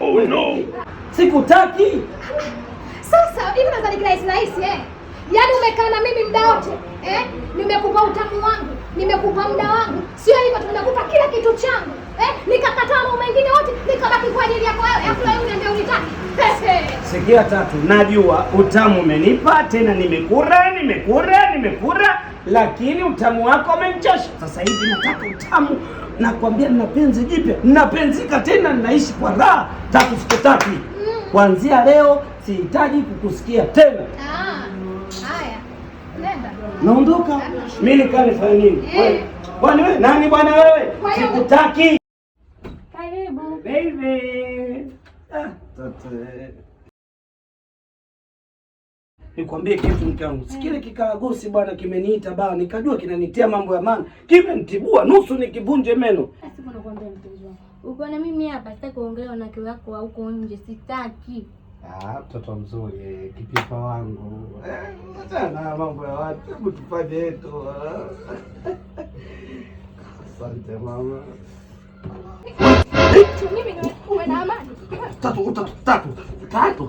Oh no. Sikutaki. Sasa hivi nadhani kirahisi Yaani umekaa na mimi muda wote nimekupa utamu wangu, nimekupa muda wangu. Sio hivyo tu, nimekupa kila kitu changu nikakataa mambo mengine yote, nikabaki kwa ajili yako wewe. Afu wewe unaniambia unitaki. Sikia Tatu, najua utamu umenipa, tena nimekura, lakini utamu wako umenichosha. Sasa hivi nataka utamu. Nakwambia nina penzi jipya, ninapenzika tena, ninaishi kwa raha. Tatu, sikutaki. Kuanzia leo sihitaji kukusikia tena. Haya. Nenda. Naondoka. Mimi nikaa nifanye nini? Bwana wewe, nani bwana wewe? Sikutaki. Karibu. Baby. Tatu. Nikwambie kitu mke wangu. Sikile kikaragosi bwana kimeniita baa, nikajua kinanitia mambo ya maana. Kimenitibua nusu nikivunje meno. Sasa nakwambia mpenzi wangu. Uko na mimi hapa, sitaki kuongelea na kiu yako huko nje, sitaki. Mtoto mzuri, kipipa wangu. Achana mambo ya watu, hebu tufanye yetu. Asante mama. Mimi uwe na amani. Tatu.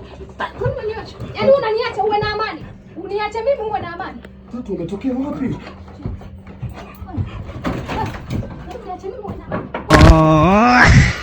Yaani unaniacha uwe na amani. Uniache mimi uwe na amani. Tatu, umetokea wapi? Uniache mimi uwe na amani.